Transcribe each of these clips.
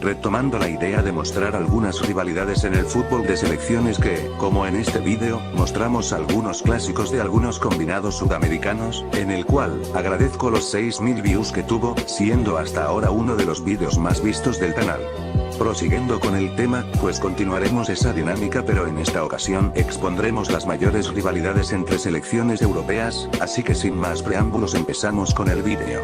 retomando la idea de mostrar algunas rivalidades en el fútbol de selecciones que, como en este vídeo, mostramos algunos clásicos de algunos combinados sudamericanos, en el cual, agradezco los 6000 views que tuvo, siendo hasta ahora uno de los vídeos más vistos del canal. Prosiguiendo con el tema, pues continuaremos esa dinámica, pero en esta ocasión expondremos las mayores rivalidades entre selecciones europeas, así que sin más preámbulos empezamos con el vídeo.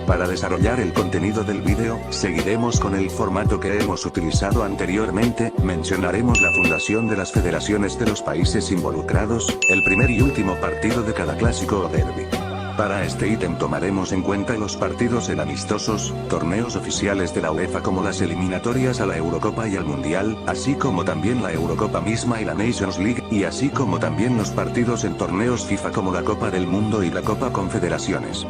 Para desarrollar el contenido del vídeo, seguiremos con el formato que hemos utilizado anteriormente, mencionaremos la fundación de las federaciones de los países involucrados, el primer y último partido de cada clásico o derbi. Para este ítem tomaremos en cuenta los partidos en amistosos, torneos oficiales de la UEFA como las eliminatorias a la Eurocopa y al Mundial, así como también la Eurocopa misma y la Nations League, y así como también los partidos en torneos FIFA como la Copa del Mundo y la Copa Confederaciones.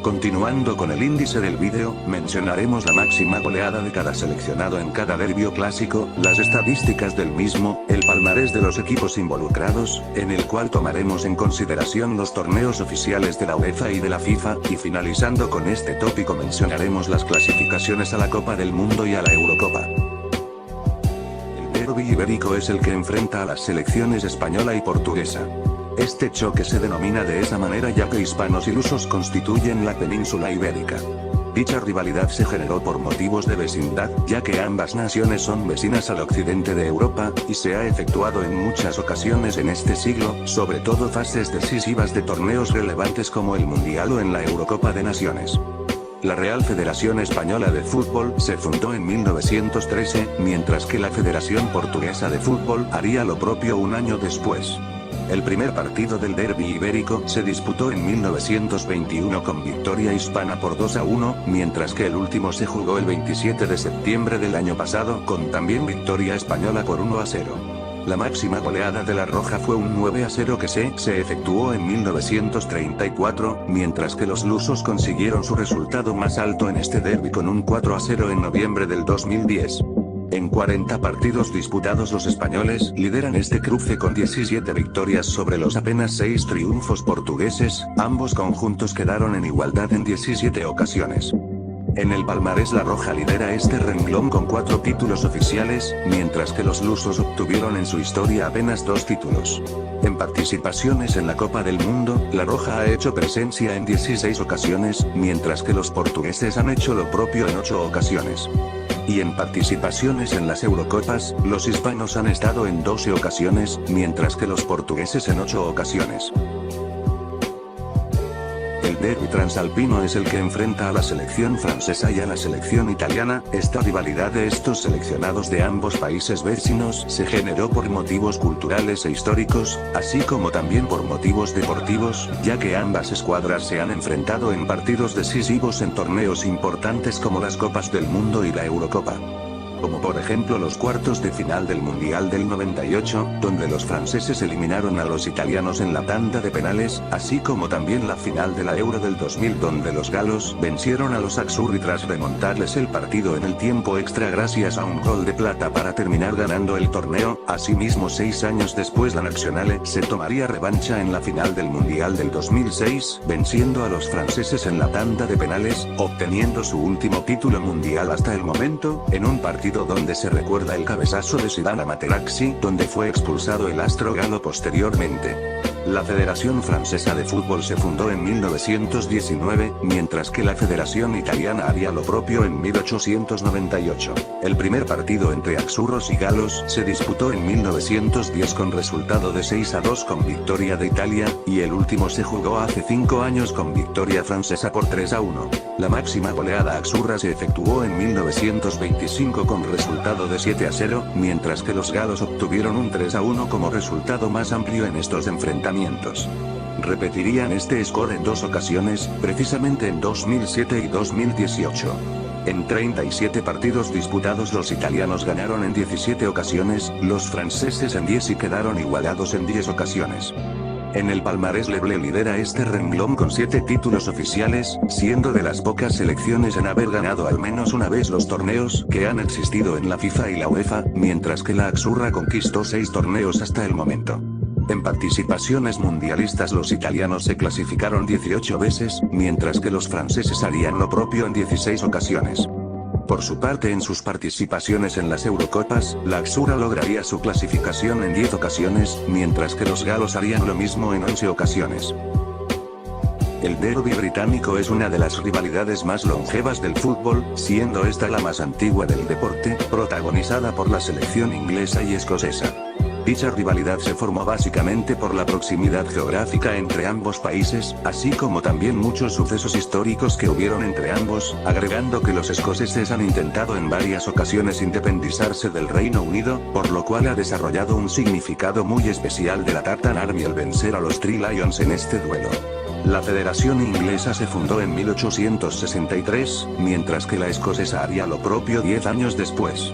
Continuando con el índice del vídeo, mencionaremos la máxima goleada de cada seleccionado en cada derbi o clásico, las estadísticas del mismo, el palmarés de los equipos involucrados, en el cual tomaremos en consideración los torneos oficiales de la UEFA y de la FIFA, y finalizando con este tópico mencionaremos las clasificaciones a la Copa del Mundo y a la Eurocopa. El derbi ibérico es el que enfrenta a las selecciones española y portuguesa. Este choque se denomina de esa manera ya que hispanos y lusos constituyen la península ibérica. Dicha rivalidad se generó por motivos de vecindad, ya que ambas naciones son vecinas al occidente de Europa, y se ha efectuado en muchas ocasiones en este siglo, sobre todo fases decisivas de torneos relevantes como el Mundial o en la Eurocopa de Naciones. La Real Federación Española de Fútbol se fundó en 1913, mientras que la Federación Portuguesa de Fútbol haría lo propio un año después. El primer partido del derbi ibérico se disputó en 1921 con victoria hispana por 2-1, mientras que el último se jugó el 27 de septiembre del año pasado con también victoria española por 1-0. La máxima goleada de la Roja fue un 9-0 que se efectuó en 1934, mientras que los lusos consiguieron su resultado más alto en este derbi con un 4-0 en noviembre del 2010. En 40 partidos disputados los españoles lideran este cruce con 17 victorias sobre los apenas 6 triunfos portugueses, ambos conjuntos quedaron en igualdad en 17 ocasiones. En el palmarés la Roja lidera este renglón con 4 títulos oficiales, mientras que los lusos obtuvieron en su historia apenas 2 títulos. En participaciones en la Copa del Mundo, la Roja ha hecho presencia en 16 ocasiones, mientras que los portugueses han hecho lo propio en 8 ocasiones. Y en participaciones en las Eurocopas, los hispanos han estado en 12 ocasiones, mientras que los portugueses en 8 ocasiones. El derbi transalpino es el que enfrenta a la selección francesa y a la selección italiana. Esta rivalidad de estos seleccionados de ambos países vecinos se generó por motivos culturales e históricos, así como también por motivos deportivos, ya que ambas escuadras se han enfrentado en partidos decisivos en torneos importantes como las Copas del Mundo y la Eurocopa. Como por ejemplo los cuartos de final del Mundial del 98, donde los franceses eliminaron a los italianos en la tanda de penales, así como también la final de la Euro del 2000 donde los galos vencieron a los Azzurri tras remontarles el partido en el tiempo extra gracias a un gol de Plata para terminar ganando el torneo. Asimismo 6 años después la Nazionale se tomaría revancha en la final del Mundial del 2006, venciendo a los franceses en la tanda de penales, obteniendo su último título mundial hasta el momento, en un partido donde se recuerda el cabezazo de Zidane a Materazzi, donde fue expulsado el astro galo posteriormente. La Federación Francesa de Fútbol se fundó en 1919, mientras que la Federación Italiana haría lo propio en 1898. El primer partido entre azzurros y galos se disputó en 1910 con resultado de 6-2 con victoria de Italia, y el último se jugó hace 5 años con victoria francesa por 3-1. La máxima goleada azzurra se efectuó en 1925 con resultado de 7-0, mientras que los galos obtuvieron un 3-1 como resultado más amplio en estos enfrentamientos. Repetirían este score en 2 ocasiones, precisamente en 2007 y 2018. En 37 partidos disputados los italianos ganaron en 17 ocasiones, los franceses en 10 y quedaron igualados en 10 ocasiones. En el palmarés Leble lidera este renglón con 7 títulos oficiales, siendo de las pocas selecciones en haber ganado al menos una vez los torneos que han existido en la FIFA y la UEFA, mientras que la Azzurra conquistó 6 torneos hasta el momento. En participaciones mundialistas los italianos se clasificaron 18 veces, mientras que los franceses harían lo propio en 16 ocasiones. Por su parte, en sus participaciones en las Eurocopas, la Azzurra lograría su clasificación en 10 ocasiones, mientras que los galos harían lo mismo en 11 ocasiones. El derbi británico es una de las rivalidades más longevas del fútbol, siendo esta la más antigua del deporte, protagonizada por la selección inglesa y escocesa. Dicha rivalidad se formó básicamente por la proximidad geográfica entre ambos países, así como también muchos sucesos históricos que hubieron entre ambos, agregando que los escoceses han intentado en varias ocasiones independizarse del Reino Unido, por lo cual ha desarrollado un significado muy especial de la Tartan Army al vencer a los Three Lions en este duelo. La Federación Inglesa se fundó en 1863, mientras que la escocesa haría lo propio 10 años después.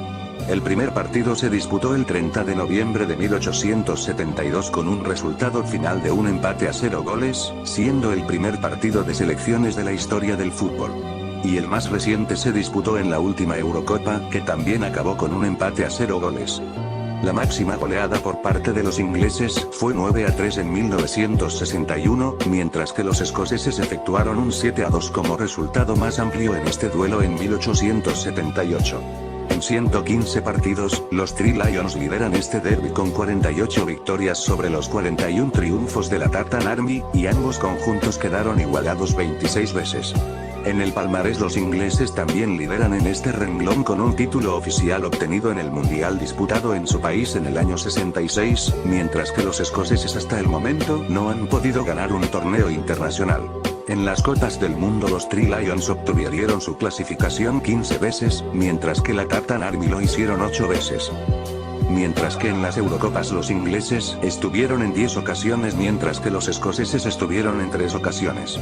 El primer partido se disputó el 30 de noviembre de 1872 con un resultado final de un empate a 0 goles, siendo el primer partido de selecciones de la historia del fútbol. Y el más reciente se disputó en la última Eurocopa, que también acabó con un empate a 0 goles. La máxima goleada por parte de los ingleses fue 9-3 en 1961, mientras que los escoceses efectuaron un 7-2 como resultado más amplio en este duelo en 1878. En 115 partidos, los Three Lions lideran este derbi con 48 victorias sobre los 41 triunfos de la Tartan Army, y ambos conjuntos quedaron igualados 26 veces. En el palmarés los ingleses también lideran en este renglón con un título oficial obtenido en el Mundial disputado en su país en el año 66, mientras que los escoceses hasta el momento no han podido ganar un torneo internacional. En las Copas del Mundo los Three Lions obtuvieron su clasificación 15 veces, mientras que la Tartan Army lo hicieron 8 veces. Mientras que en las Eurocopas los ingleses estuvieron en 10 ocasiones mientras que los escoceses estuvieron en 3 ocasiones.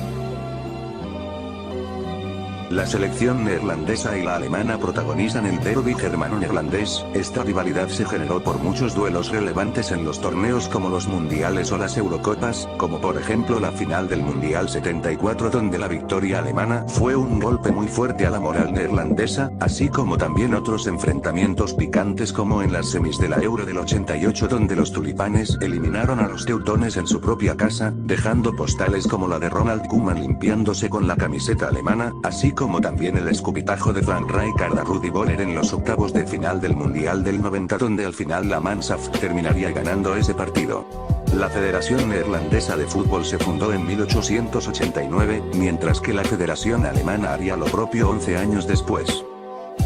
La selección neerlandesa y la alemana protagonizan el derbi germano-neerlandés. Esta rivalidad se generó por muchos duelos relevantes en los torneos como los mundiales o las Eurocopas, como por ejemplo la final del Mundial 74 donde la victoria alemana fue un golpe muy fuerte a la moral neerlandesa, así como también otros enfrentamientos picantes como en las semis de la Euro del 88 donde los tulipanes eliminaron a los teutones en su propia casa, dejando postales como la de Ronald Koeman limpiándose con la camiseta alemana, así como también el escupitajo de Frank Rijkaard a Rudi Völler en los octavos de final del Mundial del 90 donde al final la Mannschaft terminaría ganando ese partido. La Federación Neerlandesa de Fútbol se fundó en 1889, mientras que la Federación Alemana haría lo propio 11 años después.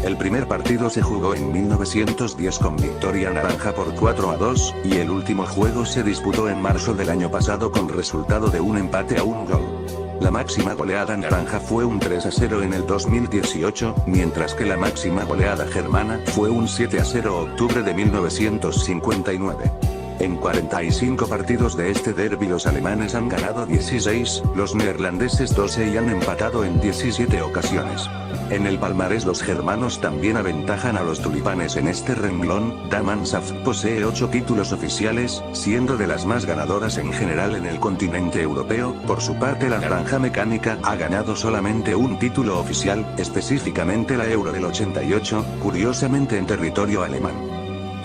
El primer partido se jugó en 1910 con victoria naranja por 4-2, y el último juego se disputó en marzo del año pasado con resultado de un empate a 1 gol. La máxima goleada naranja fue un 3-0 en el 2018, mientras que la máxima goleada germana fue un 7-0 octubre de 1959. En 45 partidos de este derbi los alemanes han ganado 16, los neerlandeses 12 y han empatado en 17 ocasiones. En el palmarés los germanos también aventajan a los tulipanes en este renglón. La Mannschaft posee 8 títulos oficiales, siendo de las más ganadoras en general en el continente europeo. Por su parte la naranja mecánica ha ganado solamente un título oficial, específicamente la Euro del 88, curiosamente en territorio alemán.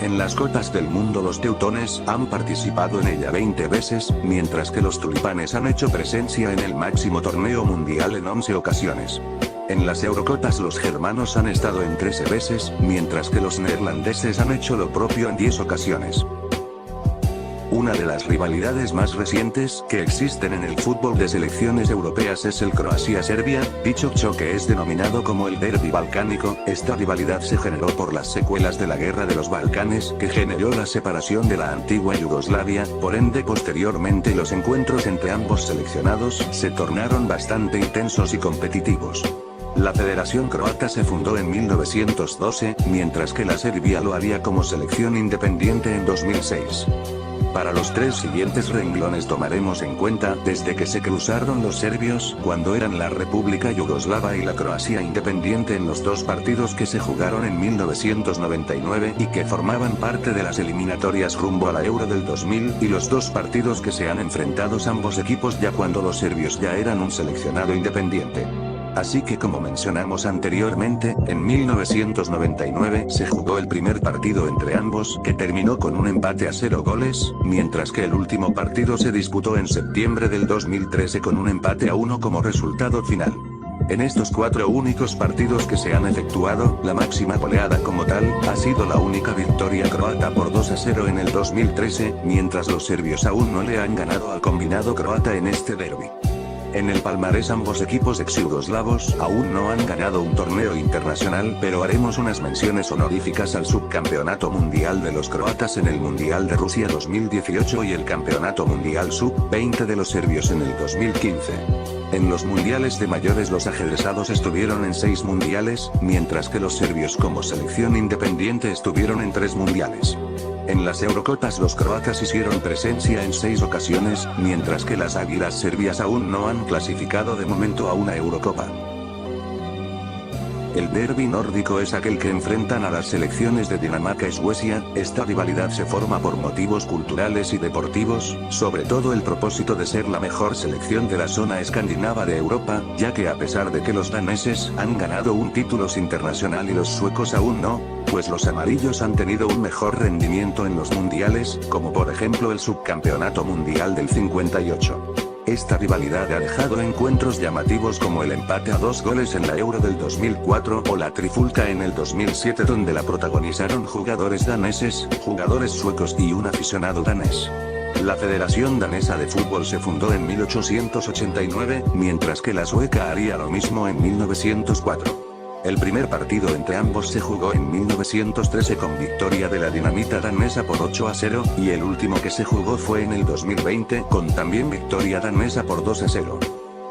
En las Copas del Mundo los teutones han participado en ella 20 veces, mientras que los tulipanes han hecho presencia en el máximo torneo mundial en 11 ocasiones. En las Eurocopas los germanos han estado en 13 veces, mientras que los neerlandeses han hecho lo propio en 10 ocasiones. Una de las rivalidades más recientes que existen en el fútbol de selecciones europeas es el Croacia-Serbia. Dicho choque es denominado como el derbi balcánico. Esta rivalidad se generó por las secuelas de la Guerra de los Balcanes que generó la separación de la antigua Yugoslavia, por ende posteriormente los encuentros entre ambos seleccionados se tornaron bastante intensos y competitivos. La Federación Croata se fundó en 1912, mientras que la Serbia lo haría como selección independiente en 2006. Para los 3 siguientes renglones tomaremos en cuenta desde que se cruzaron los serbios, cuando eran la República Yugoslava y la Croacia independiente en los 2 partidos que se jugaron en 1999 y que formaban parte de las eliminatorias rumbo a la Euro del 2000 y los 2 partidos que se han enfrentado ambos equipos ya cuando los serbios ya eran un seleccionado independiente. Así que como mencionamos anteriormente, en 1999 se jugó el primer partido entre ambos que terminó con un empate a 0 goles, mientras que el último partido se disputó en septiembre del 2013 con un empate a 1 como resultado final. En estos 4 únicos partidos que se han efectuado, la máxima goleada como tal, ha sido la única victoria croata por 2-0 en el 2013, mientras los serbios aún no le han ganado al combinado croata en este derbi. En el palmarés ambos equipos ex-yugoslavos aún no han ganado un torneo internacional, pero haremos unas menciones honoríficas al subcampeonato mundial de los croatas en el Mundial de Rusia 2018 y el campeonato mundial sub-20 de los serbios en el 2015. En los mundiales de mayores los ajedrezados estuvieron en 6 mundiales, mientras que los serbios como selección independiente estuvieron en 3 mundiales. En las Eurocopas los croatas hicieron presencia en 6 ocasiones, mientras que las águilas serbias aún no han clasificado de momento a una Eurocopa. El derbi nórdico es aquel que enfrentan a las selecciones de Dinamarca y Suecia. Esta rivalidad se forma por motivos culturales y deportivos, sobre todo el propósito de ser la mejor selección de la zona escandinava de Europa, ya que a pesar de que los daneses han ganado un título internacional y los suecos aún no, pues los amarillos han tenido un mejor rendimiento en los mundiales, como por ejemplo el subcampeonato mundial del 58. Esta rivalidad ha dejado encuentros llamativos como el empate a 2 goles en la Euro del 2004 o la trifulca en el 2007 donde la protagonizaron jugadores daneses, jugadores suecos y un aficionado danés. La Federación Danesa de Fútbol se fundó en 1889, mientras que la sueca haría lo mismo en 1904. El primer partido entre ambos se jugó en 1913 con victoria de la dinamita danesa por 8-0, y el último que se jugó fue en el 2020 con también victoria danesa por 2-0.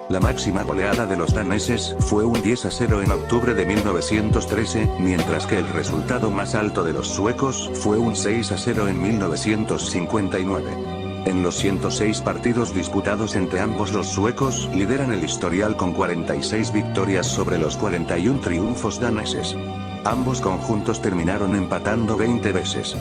La máxima goleada de los daneses fue un 10-0 en octubre de 1913, mientras que el resultado más alto de los suecos fue un 6-0 en 1959. En los 106 partidos disputados entre ambos los suecos lideran el historial con 46 victorias sobre los 41 triunfos daneses. Ambos conjuntos terminaron empatando 20 veces.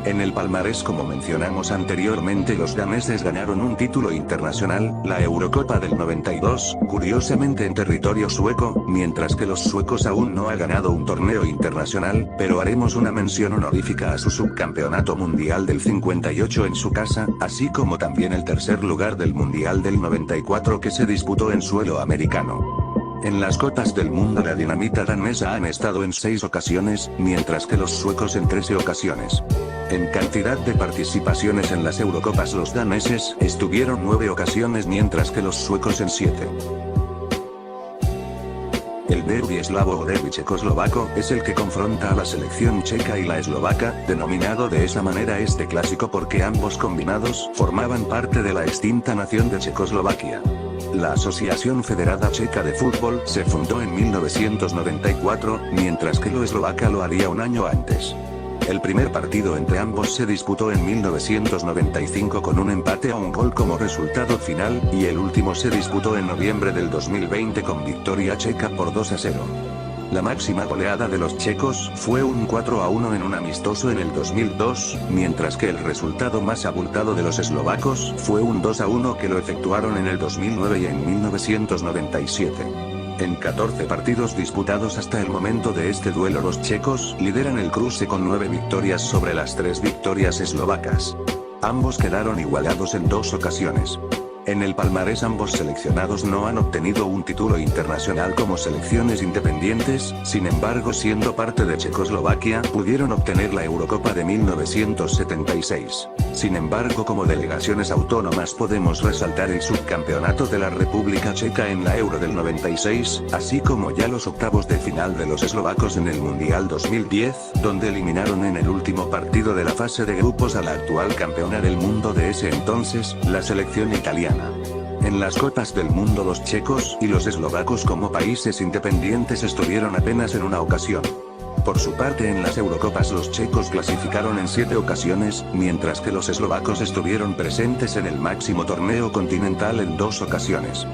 En el palmarés como mencionamos anteriormente los daneses ganaron un título internacional, la Eurocopa del 92, curiosamente en territorio sueco, mientras que los suecos aún no han ganado un torneo internacional, pero haremos una mención honorífica a su subcampeonato mundial del 58 en su casa, así como también el tercer lugar del mundial del 94 que se disputó en suelo americano. En las Copas del Mundo la dinamita danesa han estado en 6 ocasiones, mientras que los suecos en 13 ocasiones. En cantidad de participaciones en las Eurocopas los daneses estuvieron 9 ocasiones mientras que los suecos en 7. El derbi eslavo o derbi checoslovaco es el que confronta a la selección checa y la eslovaca, denominado de esa manera este clásico porque ambos combinados formaban parte de la extinta nación de Checoslovaquia. La Asociación Federada Checa de Fútbol se fundó en 1994, mientras que lo eslovaca lo haría un año antes. El primer partido entre ambos se disputó en 1995 con un empate a 1 gol como resultado final, y el último se disputó en noviembre del 2020 con victoria checa por 2-0. La máxima goleada de los checos fue un 4-1 en un amistoso en el 2002, mientras que el resultado más abultado de los eslovacos fue un 2-1 que lo efectuaron en el 2009 y en 1997. En 14 partidos disputados hasta el momento de este duelo los checos lideran el cruce con 9 victorias sobre las 3 victorias eslovacas. Ambos quedaron igualados en 2 ocasiones. En el palmarés ambos seleccionados no han obtenido un título internacional como selecciones independientes, sin embargo siendo parte de Checoslovaquia pudieron obtener la Eurocopa de 1976. Sin embargo como delegaciones autónomas podemos resaltar el subcampeonato de la República Checa en la Euro del 96, así como ya los octavos de final de los eslovacos en el Mundial 2010, donde eliminaron en el último partido de la fase de grupos a la actual campeona del mundo de ese entonces, la selección italiana. En las Copas del Mundo los checos y los eslovacos como países independientes estuvieron apenas en una ocasión. Por su parte en las Eurocopas los checos clasificaron en 7 ocasiones, mientras que los eslovacos estuvieron presentes en el máximo torneo continental en 2 ocasiones.